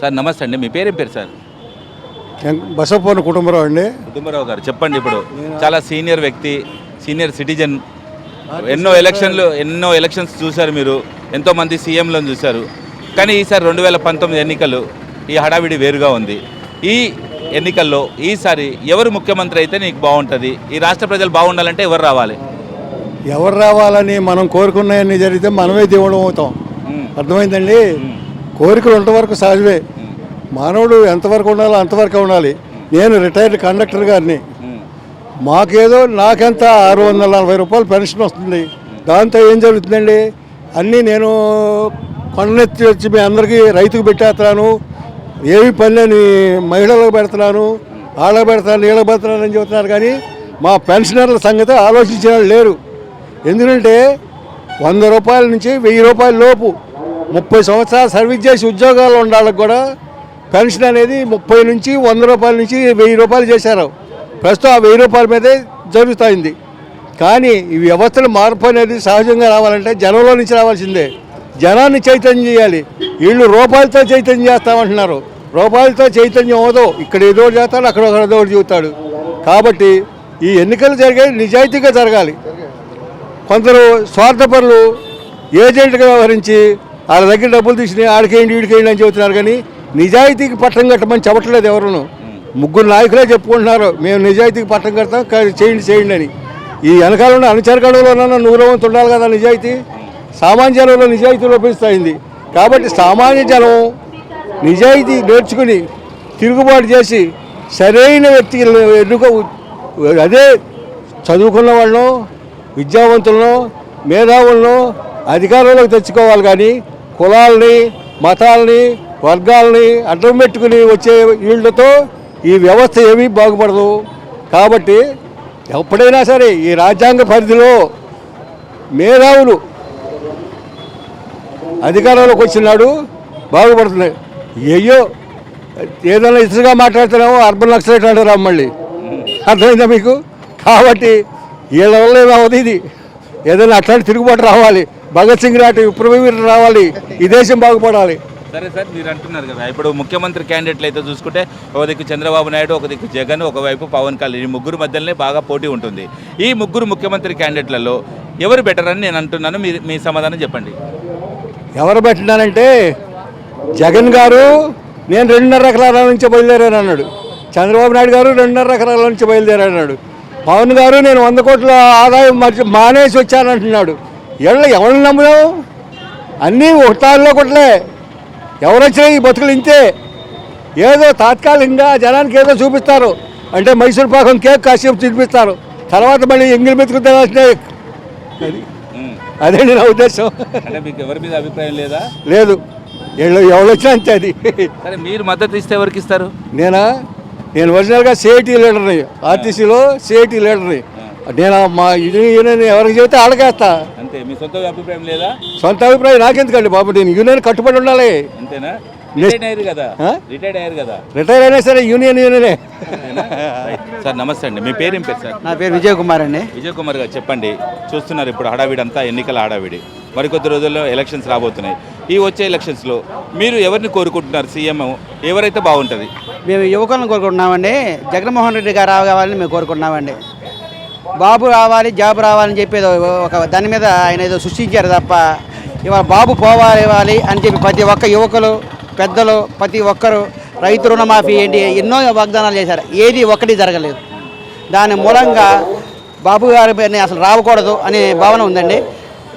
Sir నమస్తే అండి, మీ పేరేం పేరు సార్? బసవపూర్ణ కుటుంబరావు అండి. కుటుంబరావు గారు చెప్పండి. ఇప్పుడు చాలా సీనియర్ వ్యక్తి, సీనియర్ సిటిజన్, ఎన్నో ఎలక్షన్స్ చూశారు మీరు, ఎంతోమంది సీఎంలను చూశారు. కానీ ఈసారి 2019 ఎన్నికలు ఈ హడావిడి వేరుగా ఉంది. ఈ ఎన్నికల్లో ఈసారి ఎవరు ముఖ్యమంత్రి అయితే నీకు బాగుంటుంది? ఈ రాష్ట్ర ప్రజలు బాగుండాలంటే ఎవరు రావాలి? ఎవరు రావాలని మనం కోరుకున్నాయన్నీ జరిగితే మనమే దేవుడు అవుతాం. అర్థమైందండి. కోరికలు అంతవరకు సహజమే. మానవుడు ఎంతవరకు ఉండాలో అంతవరకు ఉండాలి. నేను రిటైర్డ్ కండక్టర్ గారిని. మాకేదో నాకెంత 640 రూపాయలు పెన్షన్ వస్తుంది. దాంతో ఏం జరుగుతుందండి? అన్నీ నేను కొండనెత్తి వచ్చి మీ అందరికీ రైతుకు పెట్టేస్తున్నాను, ఏమి పనిలేని మహిళలకు పెడుతున్నాను, వాళ్ళకి పెడతాను, నీళ్ళకి పెడుతున్నాను అని చెబుతున్నారు. కానీ మా పెన్షనర్ల సంగతి ఆలోచించిన వాళ్ళు లేరు. ఎందుకంటే 100 రూపాయల నుంచి 1000 రూపాయల లోపు 30 సంవత్సరాలు సర్వీస్ చేసి ఉద్యోగాలు ఉన్న వాళ్ళకి కూడా పెన్షన్ అనేది 30 నుంచి 100 రూపాయల నుంచి 1000 రూపాయలు చేశారు. ప్రస్తుతం ఆ 1000 రూపాయల మీదే జరుగుతుంది. కానీ ఈ వ్యవస్థల మార్పు అనేది సహజంగా రావాలంటే జనంలో నుంచి రావాల్సిందే. జనాన్ని చైతన్యం చేయాలి. వీళ్ళు రూపాయలతో చైతన్యం చేస్తామంటున్నారు. రూపాయలతో చైతన్యం అవదో. ఇక్కడ ఏదో చేస్తాడు, అక్కడ ఏదో చెబుతాడు. కాబట్టి ఈ ఎన్నికలు జరిగేది నిజాయితీగా జరగాలి. కొందరు స్వార్థపరులు ఏజెంట్గా వ్యవహరించి వాళ్ళ దగ్గర డబ్బులు తీసుకుని ఆడికేయండి వీడికేయండి అని చెబుతున్నారు. కానీ నిజాయితీకి పట్టం కట్టమని చెప్పట్లేదు ఎవరును. 3 నాయకులే చెప్పుకుంటున్నారు మేము నిజాయితీకి పట్టం కడతాం, చేయండి అని. ఈ వెనకాల అనుచరగడంలోనన్నా 100 వంతు ఉండాలి కదా నిజాయితీ. సామాన్య జనంలో నిజాయితీ లోపిస్తుంది. కాబట్టి సామాన్య జనం నిజాయితీ నేర్చుకుని తిరుగుబాటు చేసి సరైన వ్యక్తులను అదే చదువుకున్న వాళ్ళను, విద్యావంతులను, మేధావులను అధికారంలోకి తెచ్చుకోవాలి. కానీ కులాలని, మతాలని, వర్గాలని అడ్డం పెట్టుకుని వచ్చే వీళ్ళతో ఈ వ్యవస్థ ఏమీ బాగుపడదు. కాబట్టి ఎప్పుడైనా సరే ఈ రాజ్యాంగ పరిధిలో మేధావులు అధికారంలోకి వచ్చినాడు బాగుపడుతున్నాయి. అయ్యో ఏదైనా ఇసుగా మాట్లాడుతున్నామో అర్బన్ నక్సలైట్ అంటారా మళ్ళీ, అర్థమైందా మీకు? కాబట్టి వీళ్ళ వల్ల ఏమవుతుంది? ఇది ఏదైనా అట్లాంటి తిరుగుబాటు రావాలి. భగత్ సింగ్ లాంటి విప్లవీరులు రావాలి. ఈ దేశం బాగుపడాలి. సరే సార్, మీరు అంటున్నారు కదా, ఇప్పుడు ముఖ్యమంత్రి క్యాండిడేట్లు అయితే చూసుకుంటే ఒక దిక్కు చంద్రబాబు నాయుడు, ఒక దిక్కు జగన్, ఒకవైపు పవన్ కళ్యాణ్. ఈ ముగ్గురు మధ్యలోనే బాగా పోటీ ఉంటుంది. ఈ ముగ్గురు ముఖ్యమంత్రి క్యాండిడేట్లలో ఎవరు బెటర్ అని నేను అంటున్నాను. మీ సమాధానం చెప్పండి. ఎవరు పెట్టినానంటే జగన్ గారు నేను 2.5 ఎకరాల నుంచి బయలుదేరాను అన్నాడు. చంద్రబాబు నాయుడు గారు 2.5 ఎకరాల నుంచి బయలుదేరాడు అన్నాడు. పవన్ గారు నేను 100 కోట్ల ఆదాయం మానేసి వచ్చానంటున్నాడు. ఎవరిని నమ్ముదాం? అన్నీ ఒకటాల్లో కొట్లే. ఎవరు వచ్చినా ఈ బతుకులు ఇంతే. ఏదో తాత్కాలికంగా జనానికి ఏదో చూపిస్తారు. అంటే మైసూర్ పాకం కేక్ కాసేపు చూపిస్తారు, తర్వాత మళ్ళీ ఎంగిలి మెతుకు తినాల్సినాయి. అదే నా ఉద్దేశం. అంటే మీకు ఎవరి మీద అభిప్రాయం లేదా? లేదు, ఎవరు వచ్చినా అంతే. అది సరే, మీరు మద్దతు ఇస్తే ఎవరికి ఇస్తారు? నేను ఒరిజినల్గా సిఐటి లీడర్ని, ఆర్టీసీలో సిఐటి లీడర్ని. నేను మా యూనియన్ ఎవరికి చెబితే అడగేస్తా అంతే. మీ సొంత అభిప్రాయం లేదా? సొంత అభిప్రాయం నాకెందుకండి బాబు, నేను యూనియన్ కట్టుబడి ఉండాలి. అంతేనా? రిటైర్డ్ అయ్యారు కదా. రిటైర్ అయినా సరే యూనియనే. సార్ నమస్తే అండి, మీ పేరేం పేరు సార్? నా పేరు విజయ్ కుమార్ అండి. విజయ్ కుమార్ గారు చెప్పండి. చూస్తున్నారు ఇప్పుడు హడావిడి అంతా, ఎన్నికల హడావిడి. మరికొద్ది రోజుల్లో ఎలక్షన్స్ రాబోతున్నాయి. ఈ వచ్చే ఎలక్షన్స్లో మీరు ఎవరిని కోరుకుంటున్నారు? సీఎం ఎవరైతే బాగుంటుంది? మేము యువకులను కోరుకుంటున్నామండి. జగన్మోహన్ రెడ్డి గారు రావాలని మేము కోరుకుంటున్నామండి. బాబు రావాలి, జాబ్ రావాలని చెప్పేది ఒక దాని మీద ఆయన ఏదో సృష్టించారు తప్ప ఇవాళ బాబు పోవాలి అని చెప్పి ప్రతి ఒక్క యువకులు, పెద్దలు, ప్రతి ఒక్కరు రైతు రుణమాఫీ ఏంటి ఎన్నో వాగ్దానాలు చేశారు. ఏది ఒక్కటి జరగలేదు. దాని మూలంగా బాబు గారి పేరుని అసలు రావకూడదు అనే భావన ఉందండి.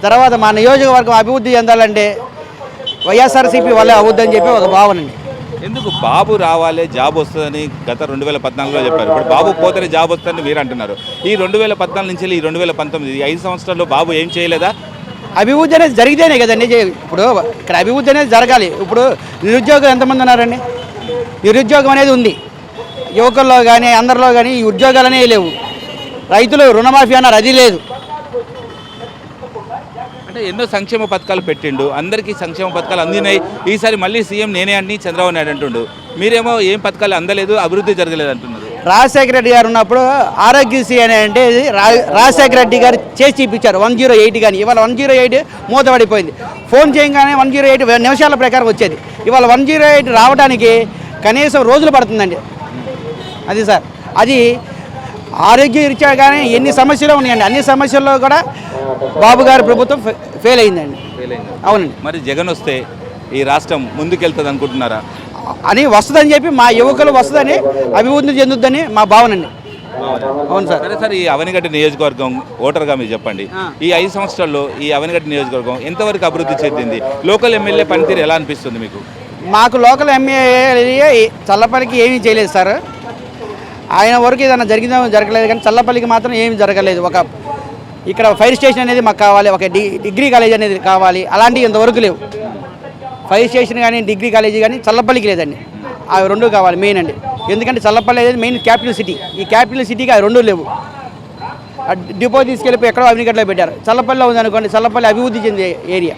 తర్వాత మా నియోజకవర్గం అభివృద్ధి చెందాలంటే వైఎస్ఆర్సీపీ వల్లే అవుద్దని చెప్పి ఒక భావన అండి. ఎందుకు బాబు రావాలి, జాబ్ వస్తుందని గత 2014లో చెప్పారు. ఇప్పుడు బాబు పోతేనే జాబ్ వస్తుందని మీరు అంటున్నారు. ఈ 2014 నుంచి ఈ 2019 5 సంవత్సరాల్లో బాబు ఏం చేయలేదా? అభివృద్ధి అనేది జరిగితేనే కదండి. ఇప్పుడు ఇక్కడ అభివృద్ధి అనేది జరగాలి. ఇప్పుడు నిరుద్యోగం ఎంతమంది ఉన్నారండి? నిరుద్యోగం అనేది ఉంది యువకుల్లో కానీ అందరిలో కానీ. ఈ ఉద్యోగాలు అనేవి లేవు. రైతులు రుణమాఫీ అన్నారు, అది లేదు. అంటే ఎన్నో సంక్షేమ పథకాలు పెట్టిండు, అందరికీ సంక్షేమ పథకాలు అందినాయి. ఈసారి మళ్ళీ సీఎం నేనే అని చంద్రబాబు నాయుడు అంటుండు. మీరేమో ఏం పథకాలు అందలేదు, అభివృద్ధి జరగలేదు అంటున్నారు. రాజశేఖర రెడ్డి గారు ఉన్నప్పుడు ఆరోగ్యశ్రీ అని అంటే రాజశేఖర రెడ్డి గారు చేసి చూపించారు 108 కానీ. ఇవాళ 108 మూతపడిపోయింది. ఫోన్ చేయగానే 108 నిమిషాల ప్రకారం వచ్చేది. ఇవాళ 108 రావడానికి కనీసం రోజులు పడుతుందండి. అది సార్, అది ఆరోగ్య రీత్యా కానీ ఎన్ని సమస్యలు ఉన్నాయండి. అన్ని సమస్యల్లో కూడా బాబు గారి ప్రభుత్వం ఫెయిల్ అయిందండి. అవునండి. మరి జగన్ వస్తే ఈ రాష్ట్రం ముందుకెళ్తుంది అనుకుంటున్నారా? అని వస్తుందని చెప్పి మా యువకులు వస్తుందని, అభివృద్ధి చెందుద్దని మా భావనండి. అవును సార్. సరే సార్, ఈ అవనిగడ్డ నియోజకవర్గం ఓటర్గా మీరు చెప్పండి, ఈ 5 సంవత్సరాల్లో ఈ అవనిగడ్డ నియోజకవర్గం ఎంతవరకు అభివృద్ధి చెందింది? లోకల్ ఎమ్మెల్యే పనితీరు ఎలా అనిపిస్తుంది మీకు? మాకు లోకల్ ఎమ్మెల్యే చల్లపల్లికి ఏమీ చేయలేదు సార్. ఆయన వరకు ఏదైనా జరిగిందో జరగలేదు, కానీ చల్లపల్లికి మాత్రం ఏమీ జరగలేదు. ఇక్కడ ఫైర్ స్టేషన్ అనేది మాకు కావాలి, ఒక డిగ్రీ కాలేజ్ అనేది కావాలి, అలాంటివి ఇంతవరకు లేవు. ఫైర్ స్టేషన్ కానీ డిగ్రీ కాలేజీ కానీ చల్లపల్లికి లేదండి. అవి రెండు కావాలి మెయిన్ అండి. ఎందుకంటే చల్లపల్లి అనేది మెయిన్ క్యాపిటల్ సిటీ. ఈ క్యాపిటల్ సిటీకి అవి రెండు లేవు. డిపో తీసుకెళ్ళిపోయి ఎక్కడో అవనిగడ్డలో పెట్టారు. చల్లపల్లిలో ఉందనుకోండి, చల్లపల్లి అభివృద్ధి చెందే ఏరియా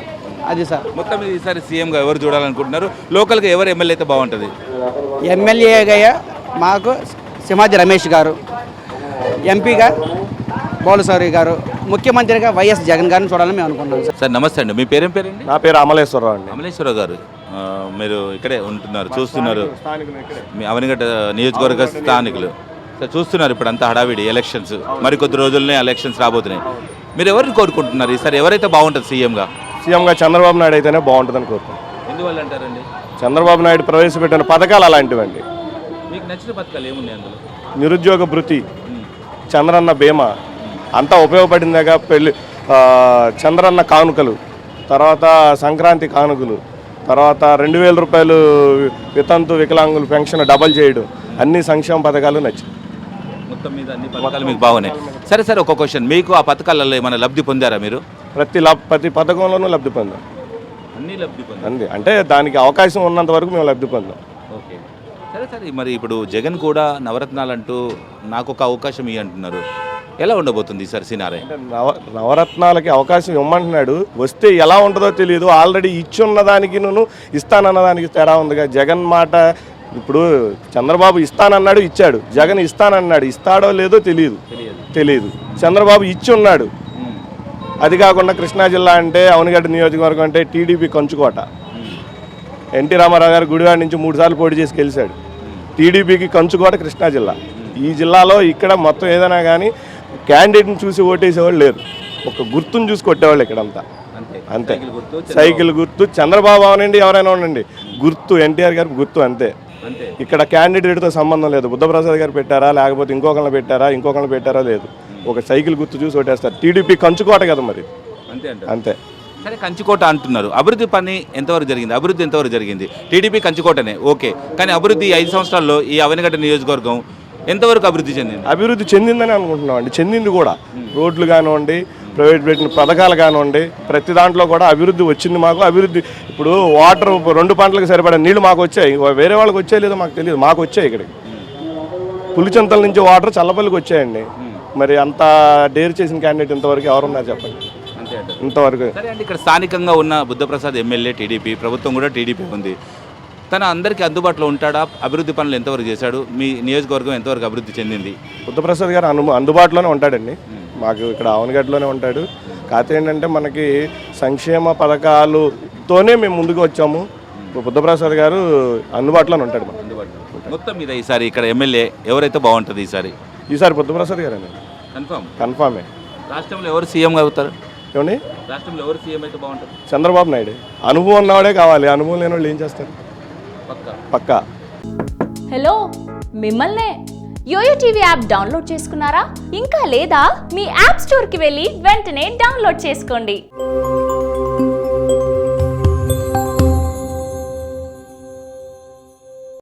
అది సార్. మొత్తం ఈసారి సీఎంగా ఎవరు చూడాలనుకుంటున్నారు? లోకల్గా ఎవరు ఎమ్మెల్యే అయితే బాగుంటుంది? ఎమ్మెల్యేగా మాకు సింహాద్రి రమేష్ గారు, ఎంపీగా బోలసౌరి గారు, ముఖ్యమంత్రిగా వైఎస్ జగన్ గారిని చూడాలని మేము అనుకుంటున్నాం సార్. సార్ నమస్తే అండి, మీ పేరేం పేరండి? నా పేరు అమలేశ్వరరావు అండి. అమలేశ్వరరావు గారు, మీరు ఇక్కడే ఉంటున్నారు, చూస్తున్నారు, మీ అవనిగడ్డ నియోజకవర్గ స్థానికులు. సార్ చూస్తున్నారు ఇప్పుడు అంతా హడావిడి ఎలక్షన్స్, మరి కొద్ది రోజుల్లోనే ఎలక్షన్స్ రాబోతున్నాయి. మీరు ఎవరిని కోరుకుంటున్నారు ఈసారి? ఎవరైతే బాగుంటుంది సీఎంగా? సీఎంగా చంద్రబాబు నాయుడు అయితేనే బాగుంటుందని కోరుకుంటున్నాను. ఎందువల్ల అంటారండి? చంద్రబాబు నాయుడు ప్రవేశపెట్టిన పథకాలు అలాంటివండి. మీకు నచ్చిన పథకాలు ఏమున్నాయి అందులో? నిరుద్యోగ భృతి, చంద్రన్న బీమా అంతా ఉపయోగపడిందాక పెళ్ళి, చంద్రన్న కానుకలు, తర్వాత సంక్రాంతి కానుకలు, తర్వాత 2000 రూపాయలు వితంతు వికలాంగులు పెన్షన్ డబల్ చేయడం, అన్ని సంక్షేమ పథకాలు నచ్చాయి. మొత్తం మీద అన్ని పథకాలు మీకు బాగున్నాయి. సరే సార్, ఒక క్వశ్చన్, మీకు ఆ పథకాలలో ఏమైనా లబ్ధి పొందారా మీరు? ప్రతి పథకంలోనూ లబ్ధి పొందాం. అన్ని లబ్ధి పొందారు అంతే, అంటే దానికి అవకాశం ఉన్నంత వరకు మేము లబ్ధి పొందాం. ఓకే. సరే సరే, మరి ఇప్పుడు జగన్ కూడా నవరత్నాలు అంటూ నాకు ఒక అవకాశం ఇవి అంటున్నారు. ఎలా ఉండబోతుంది ఈసారి సినారే? అంటే నవరత్నాలకి అవకాశం ఇవ్వమంటున్నాడు, వస్తే ఎలా ఉంటుందో తెలియదు. ఆల్రెడీ ఇచ్చున్న దానికి నేను ఇస్తానన్న దానికి తేడా ఉందిగా. జగన్ మాట ఇప్పుడు చంద్రబాబు ఇస్తానన్నాడు, ఇచ్చాడు. జగన్ ఇస్తానన్నాడు, ఇస్తాడో లేదో తెలియదు. చంద్రబాబు ఇచ్చి ఉన్నాడు. అది కాకుండా కృష్ణా జిల్లా అంటే అవనిగడ్డ నియోజకవర్గం అంటే టీడీపీ కంచుకోట. ఎన్టీ రామారావు గారు గుడివాడ నుంచి 3 సార్లు పోటీ చేసి గెలిచాడు. టీడీపీకి కంచుకోట కృష్ణా జిల్లా. ఈ జిల్లాలో ఇక్కడ మొత్తం ఏదైనా కానీ క్యాండిడేట్ని చూసి ఓటేసేవాళ్ళు లేరు, ఒక గుర్తుని చూసి కొట్టేవాళ్ళు ఇక్కడంతా. అంతే, సైకిల్ గుర్తు, చంద్రబాబు అవనండి ఎవరైనా ఉండండి, గుర్తు ఎన్టీఆర్ గారి గుర్తు అంతే. ఇక్కడ క్యాండిడేట్తో సంబంధం లేదు. బుద్ధప్రసాద్ గారు పెట్టారా, లేకపోతే ఇంకొకరిని పెట్టారా లేదు, ఒక సైకిల్ గుర్తు చూసి ఓటేస్తారు. టీడీపీ కంచుకోట కదా మరి, అంతే. సరే, కంచుకోట అంటున్నారు, అభివృద్ధి పని ఎంతవరకు జరిగింది? అభివృద్ధి ఎంతవరకు జరిగింది? టీడీపీ కంచుకోటనే ఓకే, కానీ అభివృద్ధి 5 సంవత్సరాల్లో ఈ అవనిగడ్డ నియోజకవర్గం ఎంతవరకు అభివృద్ధి చెందింది? అభివృద్ధి చెందిందని అనుకుంటున్నాం అండి. చెందింది కూడా. రోడ్లు కానివ్వండి, ప్రైవేట్ పెట్టిన పథకాలు కానివ్వండి, ప్రతి దాంట్లో కూడా అభివృద్ధి వచ్చింది మాకు. అభివృద్ధి ఇప్పుడు వాటర్ 2 పంటలకు సరిపడా నీళ్లు మాకు వచ్చాయి, వేరే వాళ్ళకి వచ్చాయి లేదో మాకు తెలియదు, మాకు వచ్చాయి. ఇక్కడికి పులిచింతల నుంచి వాటర్ చల్లపల్లికి వచ్చాయండి. మరి అంత డేర్ చేసిన క్యాండిడేట్ ఇంతవరకు ఎవరున్నారు చెప్పండి? ఇంతవరకు. సరే అండి, ఇక్కడ స్థానికంగా ఉన్న బుద్ధప్రసాద్ ఎమ్మెల్యే టీడీపీ, ప్రభుత్వం కూడా టీడీపీ ఉంది. తన అందరికీ అందుబాటులో ఉంటాడా? అభివృద్ధి పనులు ఎంతవరకు చేశాడు? మీ నియోజకవర్గం ఎంతవరకు అభివృద్ధి చెందింది? బుద్ధప్రసాద్ గారు అందుబాటులోనే ఉంటాడండి. మాకు ఇక్కడ అవనిగడ్డలోనే ఉంటాడు. కాకపోతే ఏంటంటే మనకి సంక్షేమ పథకాలతోనే మేము ముందుకు వచ్చాము. బుద్ధప్రసాద్ గారు అందుబాటులోనే ఉంటాడు. మొత్తం మీద ఈసారి ఇక్కడ ఎమ్మెల్యే ఎవరైతే బాగుంటుంది ఈసారి బుద్ధప్రసాద్ గారేనండి. కన్ఫామే. రాష్ట్రంలో ఎవరు సీఎంగా అవుతారు? ఏమండి, రాష్ట్రంలో ఎవరు సీఎం అయితే బాగుంటుంది? చంద్రబాబు నాయుడు. అనుభవం ఉన్నవాడే కావాలి, అనుభవం లేని వాళ్ళు ఏం చేస్తారు? పక్కా. హలో, మిమ్మల్నే. యోయో టీవీ యాప్ డౌన్లోడ్ చేసుకున్నారా? ఇంకా లేదా? మీ యాప్ స్టోర్కి వెళ్ళి వెంటనే డౌన్లోడ్ చేసుకోండి.